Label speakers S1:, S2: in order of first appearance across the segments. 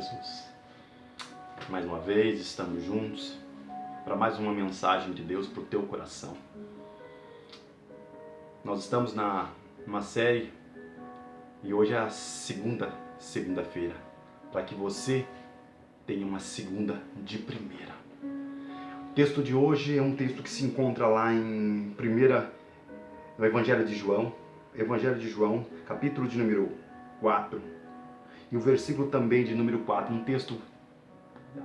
S1: Jesus. Mais uma vez estamos juntos para mais uma mensagem de Deus para o teu coração. Nós estamos numa série e hoje é a segunda-feira, para que você tenha uma segunda de primeira. O texto de hoje é um texto que se encontra lá no Evangelho de João, capítulo de número 4, e o versículo também de número 4, um texto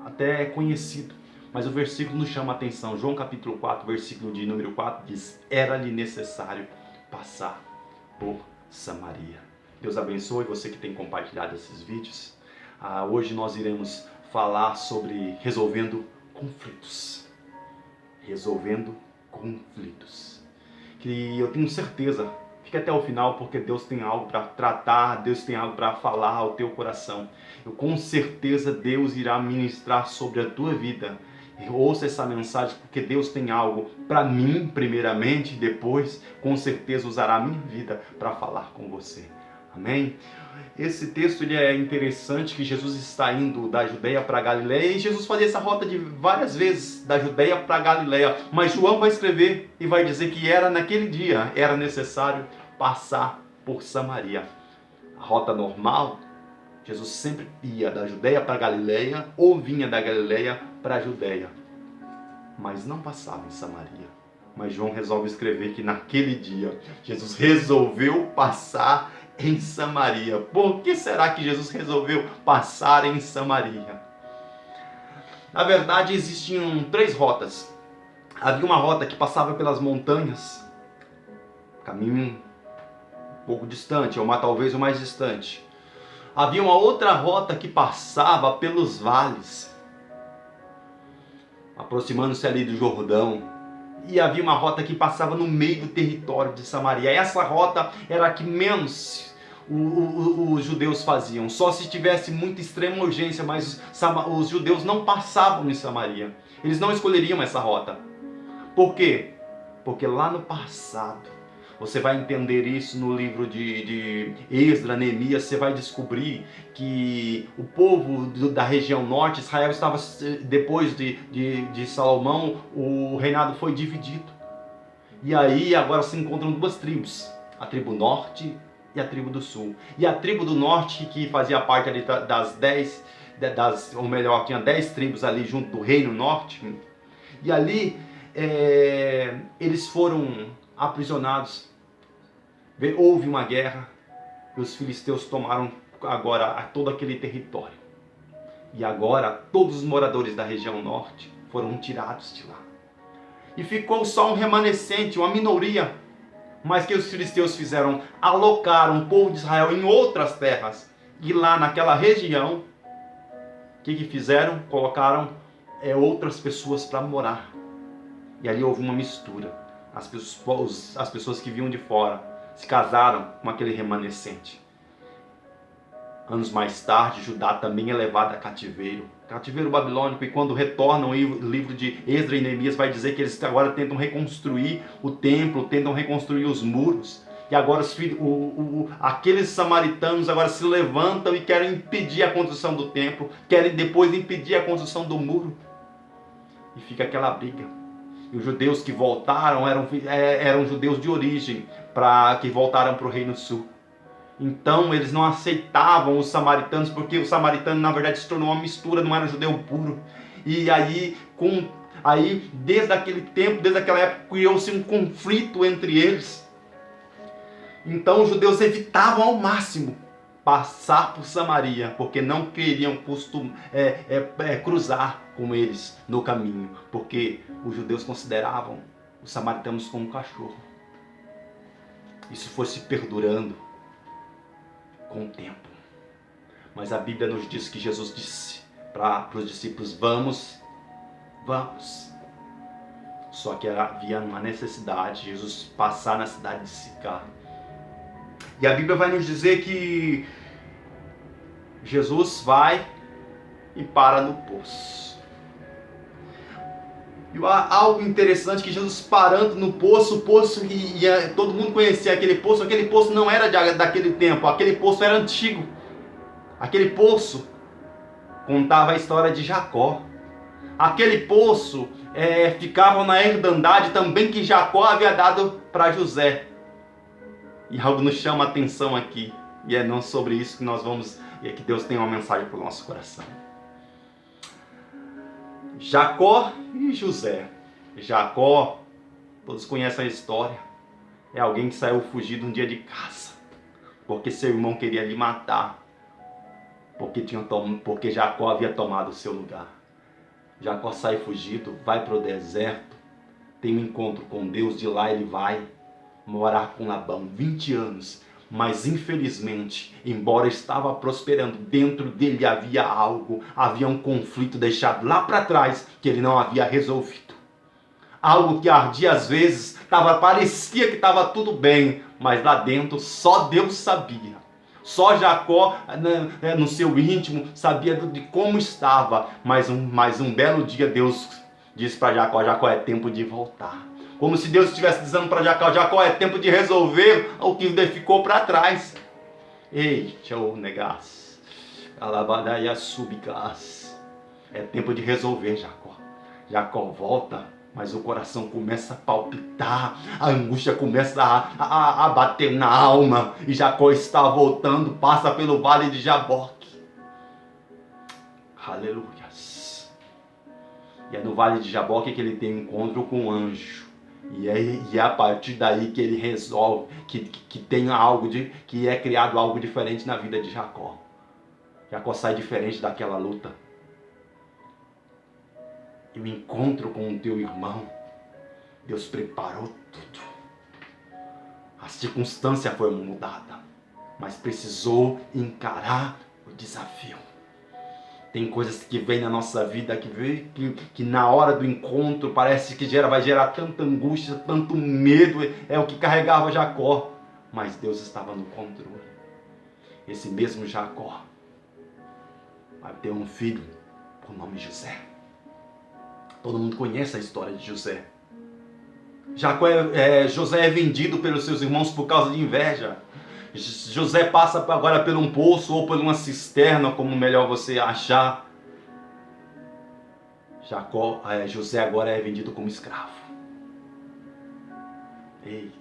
S1: até conhecido, mas o versículo nos chama a atenção. João capítulo 4, versículo de número 4 diz: era-lhe necessário passar por Samaria. Deus abençoe você que tem compartilhado esses vídeos. Hoje nós iremos falar sobre resolvendo conflitos. Que eu tenho certeza, fique até o final, porque Deus tem algo para tratar, Deus tem algo para falar ao teu coração. Com certeza Deus irá ministrar sobre a tua vida. Ouça essa mensagem, porque Deus tem algo para mim primeiramente, depois com certeza usará a minha vida para falar com você. Amém? Esse texto ele é interessante, que Jesus está indo da Judeia para Galileia, e Jesus fazia essa rota de várias vezes, da Judeia para Galileia, mas João vai escrever e vai dizer que naquele dia era necessário passar por Samaria. A rota normal, Jesus sempre ia da Judeia para Galileia, ou vinha da Galileia para a Judeia, mas não passava em Samaria. Mas João resolve escrever que naquele dia Jesus resolveu passar em Samaria. Por que será que Jesus resolveu passar em Samaria? Na verdade, existiam 3 rotas. Havia uma rota que passava pelas montanhas, caminho um pouco distante, ou talvez o mais distante. Havia uma outra rota que passava pelos vales, aproximando-se ali do Jordão. E havia uma rota que passava no meio do território de Samaria. Essa rota era a que menos os judeus faziam, só se tivesse muita extrema urgência, mas os judeus não passavam em Samaria. Eles não escolheriam essa rota. Por quê? Porque lá no passado, você vai entender isso no livro de Esdras, Neemias, você vai descobrir que o povo da região norte, Israel estava, depois de Salomão, o reinado foi dividido. E aí agora se encontram 2 tribos, a tribo norte e a tribo do sul. E a tribo do norte, que fazia parte ali das 10, ou melhor, tinha 10 tribos ali junto do reino norte, e ali eles foram aprisionados. Houve uma guerra e os filisteus tomaram agora todo aquele território. E agora todos os moradores da região norte foram tirados de lá. E ficou só um remanescente, uma minoria. Mas que os filisteus fizeram? Alocaram o povo de Israel em outras terras. E lá naquela região, o que fizeram? Colocaram outras pessoas para morar. E ali houve uma mistura. As pessoas que vinham de fora se casaram com aquele remanescente. Anos mais tarde, Judá também é levado a cativeiro babilônico, e quando retornam, o livro de Esdras e Neemias vai dizer que eles agora tentam reconstruir o templo, tentam reconstruir os muros, e agora aqueles samaritanos agora se levantam e querem impedir a construção do templo, querem depois impedir a construção do muro, e fica aquela briga. E os judeus que voltaram eram judeus de origem, que voltaram para o Reino Sul. Então eles não aceitavam os samaritanos, porque o samaritano na verdade se tornou uma mistura, não era um judeu puro. E aí desde aquele tempo, desde aquela época, criou-se um conflito entre eles. Então os judeus evitavam ao máximo passar por Samaria, porque não queriam cruzar com eles no caminho, porque os judeus consideravam os samaritanos como um cachorro. Isso foi se perdurando com o tempo. Mas a Bíblia nos diz que Jesus disse para os discípulos: vamos. Só que havia uma necessidade de Jesus passar na cidade de Sicar. E a Bíblia vai nos dizer que Jesus vai e para no poço. E algo interessante, que Jesus parando no poço, o poço, todo mundo conhecia aquele poço não era daquele tempo, aquele poço era antigo. Aquele poço contava a história de Jacó. Aquele poço ficava na herdade também que Jacó havia dado para José. E algo nos chama a atenção aqui. E é não sobre isso que nós vamos... E é que Deus tem uma mensagem para o nosso coração. Jacó e José. Jacó, todos conhecem a história. É alguém que saiu fugido um dia de caça. Porque seu irmão queria lhe matar. Porque Jacó havia tomado o seu lugar. Jacó sai fugido, vai para o deserto. Tem um encontro com Deus, de lá ele vai morar com Labão, 20 anos. Mas infelizmente, embora estava prosperando, dentro dele havia algo, havia um conflito deixado lá para trás que ele não havia resolvido. Algo que ardia às vezes, parecia que estava tudo bem, mas lá dentro só Deus sabia. Só Jacó, no seu íntimo, sabia de como estava. Mas um belo dia Deus disse para Jacó: Jacó, é tempo de voltar. Como se Deus estivesse dizendo para Jacó: Jacó, é tempo de resolver o que ficou para trás. Ei, tchau, negas. Alabadaia subicas. É tempo de resolver, Jacó. Jacó volta, mas o coração começa a palpitar. A angústia começa a bater na alma. E Jacó está voltando, passa pelo vale de Jaboque. Aleluias. E é no vale de Jaboque que ele tem um encontro com o anjo. E é a partir daí que ele resolve que tem algo que é criado algo diferente na vida de Jacó. Jacó sai diferente daquela luta. E o encontro com o teu irmão, Deus preparou tudo. A circunstância foi mudada, mas precisou encarar o desafio. Tem coisas que vêm na nossa vida que na hora do encontro parece que vai gerar tanta angústia, tanto medo. É o que carregava Jacó. Mas Deus estava no controle. Esse mesmo Jacó vai ter um filho por nome José. Todo mundo conhece a história de José. José é vendido pelos seus irmãos por causa de inveja. José passa agora por um poço ou por uma cisterna, como melhor você achar. José agora é vendido como escravo. Eita.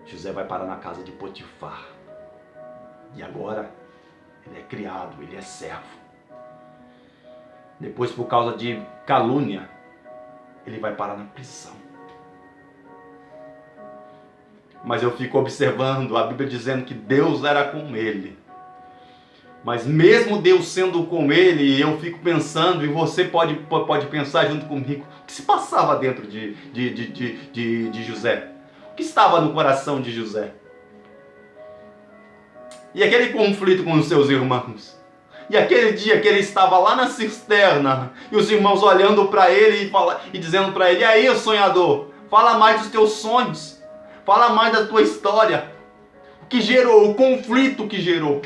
S1: José vai parar na casa de Potifar. E agora ele é criado, ele é servo. Depois, por causa de calúnia, ele vai parar na prisão. Mas eu fico observando a Bíblia dizendo que Deus era com ele. Mas mesmo Deus sendo com ele, eu fico pensando, e você pode pensar junto comigo, o que se passava dentro de José? O que estava no coração de José? E aquele conflito com os seus irmãos? E aquele dia que ele estava lá na cisterna, e os irmãos olhando para ele e dizendo para ele: e aí, sonhador, fala mais dos teus sonhos. Fala mais da tua história. O que gerou, o conflito que gerou.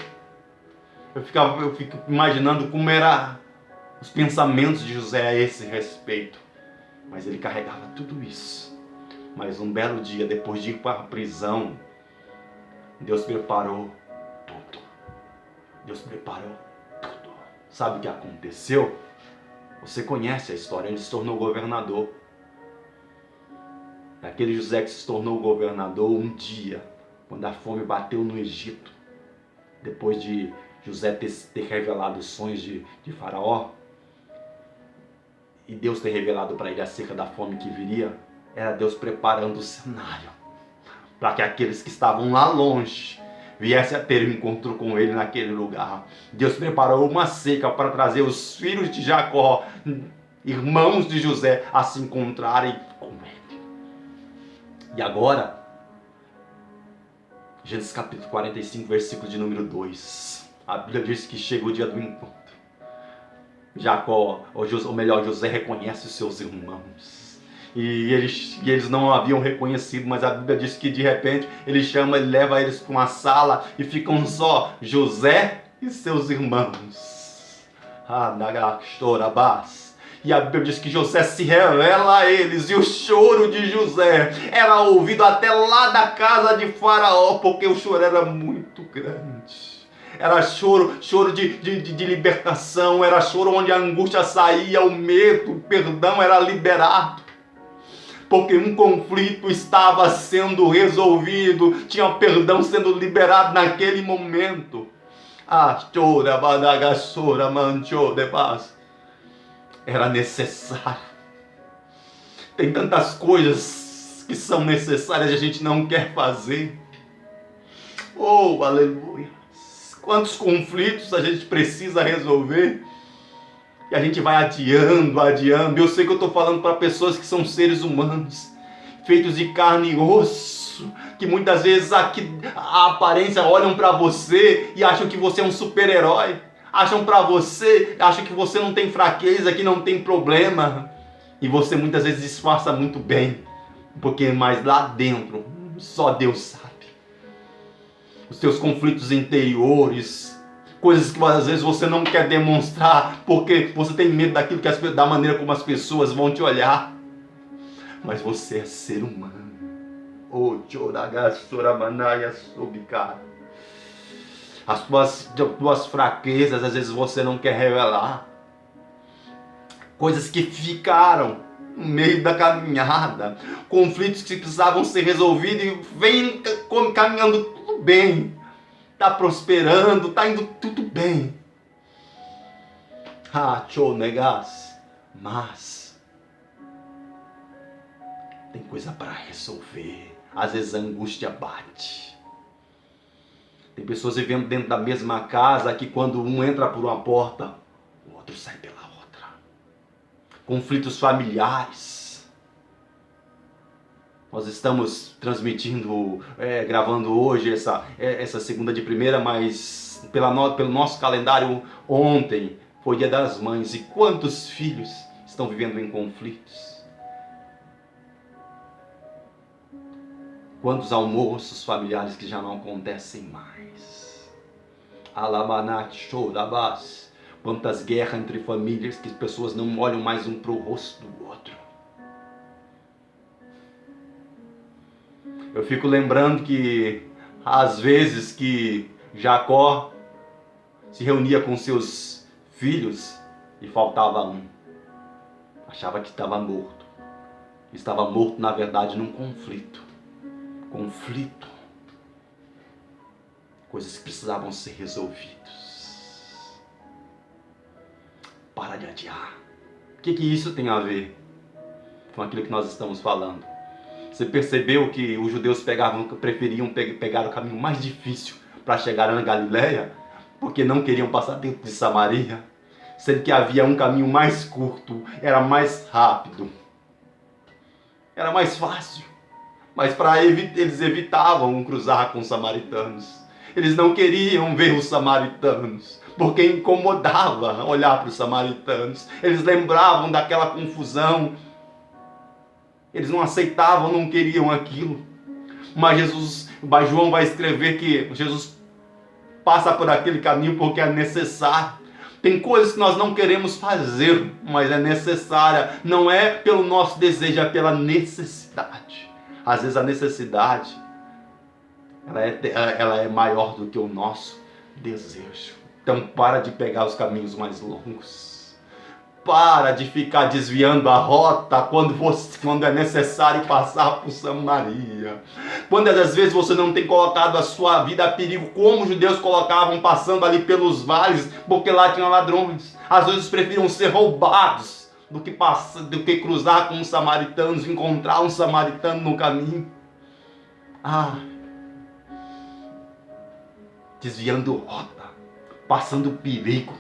S1: Eu fico imaginando como eram os pensamentos de José a esse respeito. Mas ele carregava tudo isso. Mas um belo dia, depois de ir para a prisão, Deus preparou tudo. Deus preparou tudo. Sabe o que aconteceu? Você conhece a história. Ele se tornou governador. Aquele José que se tornou governador um dia, quando a fome bateu no Egito, depois de José ter revelado os sonhos de Faraó, e Deus ter revelado para ele acerca da fome que viria, era Deus preparando o cenário para que aqueles que estavam lá longe viessem a ter um encontro com ele naquele lugar. Deus preparou uma seca para trazer os filhos de Jacó, irmãos de José, a se encontrarem com ele. E agora, Gênesis capítulo 45, versículo de número 2. A Bíblia diz que chega o dia do encontro. José reconhece os seus irmãos. E eles não haviam reconhecido, mas a Bíblia diz que de repente ele leva eles para uma sala e ficam só José e seus irmãos. E a Bíblia diz que José se revela a eles, e o choro de José era ouvido até lá da casa de Faraó, porque o choro era muito grande. Era choro de libertação, era choro onde a angústia saía, o medo, o perdão era liberado. Porque um conflito estava sendo resolvido, tinha perdão sendo liberado naquele momento. Era necessário. Tem tantas coisas que são necessárias e a gente não quer fazer. Oh, aleluia! Quantos conflitos a gente precisa resolver e a gente vai adiando. Eu sei que eu estou falando para pessoas que são seres humanos, feitos de carne e osso, que muitas vezes aqui a aparência olham para você e acham que você é um super-herói, acham que você não tem fraqueza, que não tem problema, e você muitas vezes disfarça muito bem, porque mais lá dentro só Deus sabe. Os seus conflitos interiores, coisas que às vezes você não quer demonstrar, porque você tem medo daquilo da maneira como as pessoas vão te olhar. Mas você é ser humano. As tuas fraquezas, às vezes você não quer revelar. Coisas que ficaram no meio da caminhada. Conflitos que precisavam ser resolvidos e vem caminhando tudo bem. Está prosperando, está indo tudo bem. Mas tem coisa para resolver. Às vezes a angústia bate. Tem pessoas vivendo dentro da mesma casa que quando um entra por uma porta, o outro sai pela outra. Conflitos familiares. Nós estamos transmitindo, gravando hoje essa segunda de primeira, mas pelo nosso calendário ontem foi Dia das Mães. E quantos filhos estão vivendo em conflitos? Quantos almoços familiares que já não acontecem mais? Quantas guerras entre famílias que as pessoas não olham mais um para o rosto do outro. Eu fico lembrando que às vezes que Jacó se reunia com seus filhos e faltava um. Achava que estava morto. Estava morto, na verdade, num conflito. Coisas que precisavam ser resolvidas. Para de adiar. O que isso tem a ver com aquilo que nós estamos falando? Você percebeu que os judeus preferiam pegar o caminho mais difícil para chegar na Galileia? Porque não queriam passar dentro de Samaria? Sendo que havia um caminho mais curto, era mais rápido, era mais fácil. Mas eles evitavam cruzar com os samaritanos. Eles não queriam ver os samaritanos, porque incomodava olhar para os samaritanos. Eles lembravam daquela confusão. Eles não aceitavam, não queriam aquilo. Mas João vai escrever que Jesus passa por aquele caminho porque é necessário. Tem coisas que nós não queremos fazer, mas é necessária. Não é pelo nosso desejo, é pela necessidade. Às vezes a necessidade, ela é maior do que o nosso desejo. Então para de pegar os caminhos mais longos. Para de ficar desviando a rota quando é necessário passar por Samaria. Quando às vezes você não tem colocado a sua vida a perigo, como os judeus colocavam passando ali pelos vales, porque lá tinha ladrões. Às vezes preferiam ser roubados do que cruzar com os samaritanos, encontrar um samaritano no caminho. Desviando rota, passando perigo.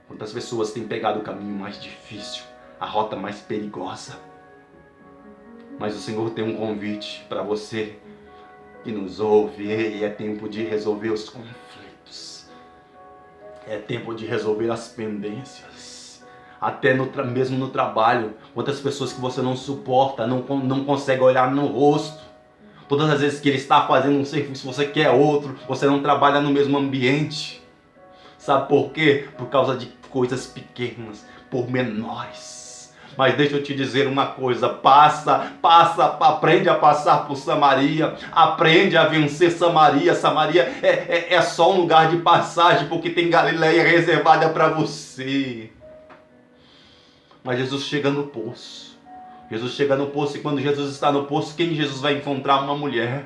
S1: Quantas pessoas têm pegado o caminho mais difícil, a rota mais perigosa. Mas o Senhor tem um convite para você que nos ouve, e é tempo de resolver os conflitos. É tempo de resolver as pendências. Até mesmo no trabalho. Quantas pessoas que você não suporta, não consegue olhar no rosto. Todas as vezes que ele está fazendo um serviço, você quer outro. Você não trabalha no mesmo ambiente. Sabe por quê? Por causa de coisas pequenas, pormenores. Mas deixa eu te dizer uma coisa, aprende a passar por Samaria, aprende a vencer Samaria. Samaria é só um lugar de passagem, porque tem Galileia reservada para você. Mas Jesus chega no poço. Jesus chega no poço, e quando Jesus está no poço, quem Jesus vai encontrar? Uma mulher.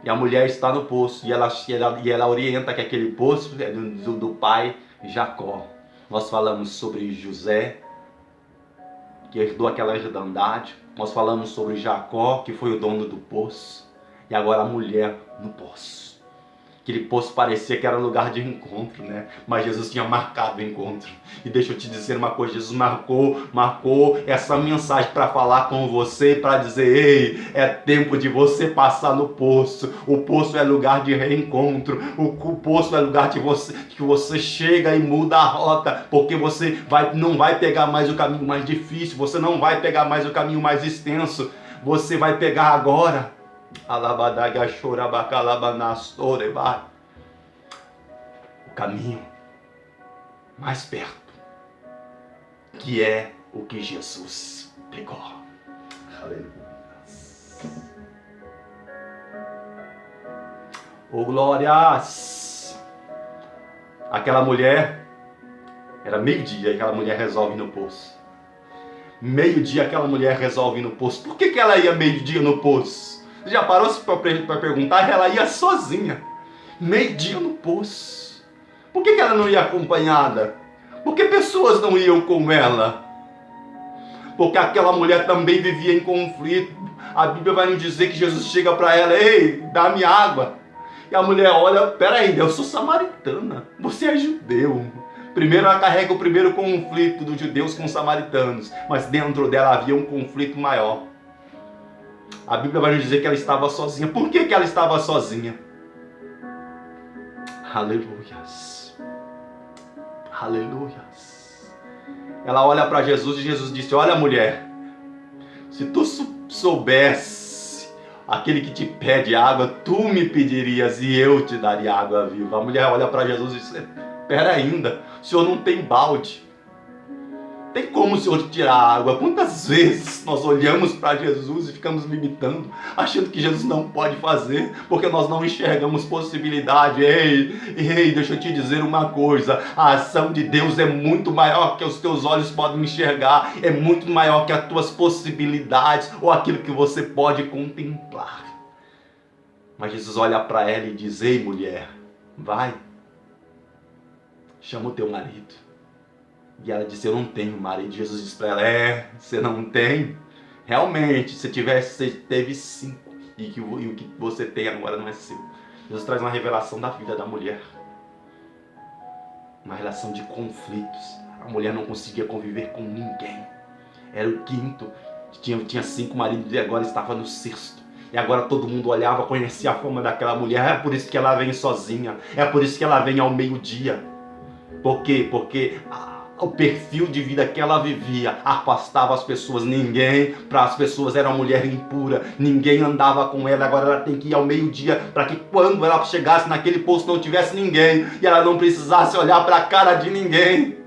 S1: E a mulher está no poço, e ela orienta que aquele poço é do pai Jacó. Nós falamos sobre José, que herdou aquela herdade. Nós falamos sobre Jacó, que foi o dono do poço. E agora a mulher no poço. Aquele poço parecia que era lugar de encontro, né? Mas Jesus tinha marcado o encontro. E deixa eu te dizer uma coisa, Jesus marcou essa mensagem para falar com você, para dizer: ei, é tempo de você passar no poço. O poço é lugar de reencontro. O poço é lugar que você chega e muda a rota, porque você não vai pegar mais o caminho mais difícil, você não vai pegar mais o caminho mais extenso. Você vai pegar agora o caminho mais perto, que é o que Jesus pegou. Aleluia. Oh, glórias! Aquela mulher, era meio-dia, e aquela mulher resolve ir no poço. Meio-dia aquela mulher resolve ir no poço. Por que ela ia meio-dia no poço? Você já parou para perguntar? Ela ia sozinha. Meio-dia no poço. Por que ela não ia acompanhada? Por que pessoas não iam com ela? Porque aquela mulher também vivia em conflito. A Bíblia vai nos dizer que Jesus chega para ela: ei, dá-me água. E a mulher olha: peraí, eu sou samaritana, você é judeu. Primeiro ela carrega o primeiro conflito dos judeus com os samaritanos. Mas dentro dela havia um conflito maior. A Bíblia vai nos dizer que ela estava sozinha. Por que ela estava sozinha? Aleluias. Aleluias. Ela olha para Jesus e Jesus disse: olha, mulher, se tu soubesse aquele que te pede água, tu me pedirias e eu te daria água viva. A mulher olha para Jesus e diz: pera ainda, o senhor não tem balde. Tem como o Senhor tirar a água? Quantas vezes nós olhamos para Jesus e ficamos limitando, achando que Jesus não pode fazer, porque nós não enxergamos possibilidade. Ei, deixa eu te dizer uma coisa: a ação de Deus é muito maior que os teus olhos podem enxergar, é muito maior que as tuas possibilidades ou aquilo que você pode contemplar. Mas Jesus olha para ela e diz: ei, mulher, vai, chama o teu marido. E ela disse: eu não tenho marido. Jesus disse para ela: você não tem? Realmente, se tivesse, você teve 5. E o que você tem agora não é seu. Jesus traz uma revelação da vida da mulher. Uma relação de conflitos. A mulher não conseguia conviver com ninguém. Era o 5º. Tinha 5 maridos e agora estava no 6º. E agora todo mundo olhava, conhecia a fama daquela mulher. É por isso que ela vem sozinha. É por isso que ela vem ao meio-dia. Por quê? Porque o perfil de vida que ela vivia afastava as pessoas. Para as pessoas era uma mulher impura, ninguém andava com ela. Agora ela tem que ir ao meio-dia para que quando ela chegasse naquele poço não tivesse ninguém e ela não precisasse olhar para a cara de ninguém.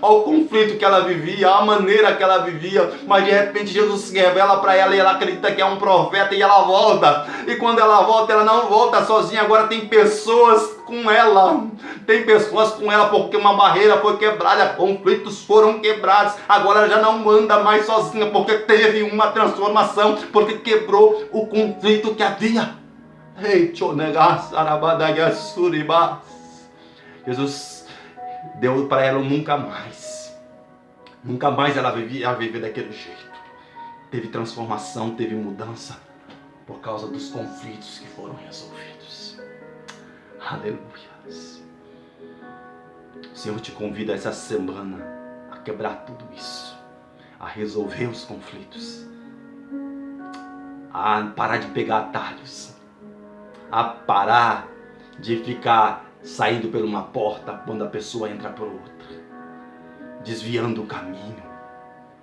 S1: Olha o conflito que ela vivia, a maneira que ela vivia. Mas de repente Jesus se revela para ela e ela acredita que é um profeta e ela volta. E quando ela volta, ela não volta sozinha. Agora tem pessoas com ela. Tem pessoas com ela porque uma barreira foi quebrada, conflitos foram quebrados. Agora ela já não anda mais sozinha porque teve uma transformação, porque quebrou o conflito que havia. Jesus deu para ela um nunca mais. Nunca mais ela vivia daquele jeito. Teve transformação, teve mudança por causa dos conflitos que foram resolvidos. Aleluia. O Senhor te convida essa semana a quebrar tudo isso, a resolver os conflitos, a parar de pegar atalhos, a parar de ficar saindo por uma porta quando a pessoa entra por outra, desviando o caminho,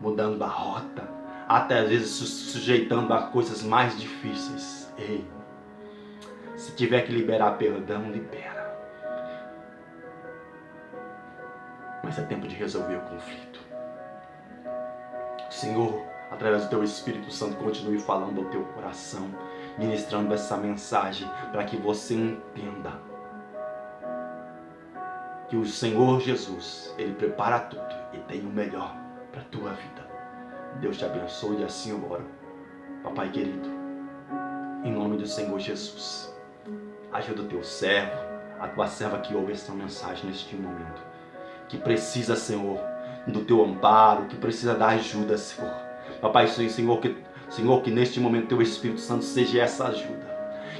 S1: mudando a rota, até às vezes sujeitando a coisas mais difíceis. Ei, se tiver que liberar perdão, libera. Mas é tempo de resolver o conflito. Senhor, através do Teu Espírito Santo, continue falando ao Teu coração, ministrando essa mensagem para que você entenda que o Senhor Jesus, Ele prepara tudo e tem o melhor para a tua vida. Deus te abençoe e assim eu oro. Papai querido, em nome do Senhor Jesus, ajuda o Teu servo, a Tua serva que ouve essa mensagem neste momento, que precisa, Senhor, do Teu amparo, que precisa da ajuda, Senhor. Papai, Senhor, que neste momento Teu Espírito Santo seja essa ajuda.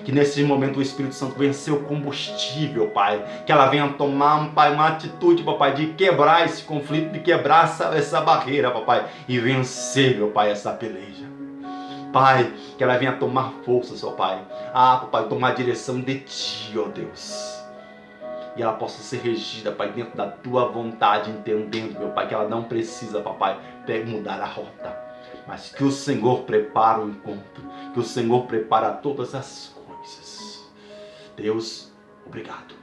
S1: Que nesse momento o Espírito Santo venha ser o combustível, Pai. Que ela venha tomar, Pai, uma atitude, Papai, de quebrar esse conflito, de quebrar essa barreira, Papai, e vencer, meu Pai, essa peleja. Pai, que ela venha tomar forças, ó Pai. Papai, tomar a direção de Ti, ó Deus. E ela possa ser regida, Pai, dentro da Tua vontade, entendendo, meu Pai, que ela não precisa, Papai, mudar a rota. Mas que o Senhor prepara o encontro, que o Senhor prepara todas as coisas. Deus, obrigado.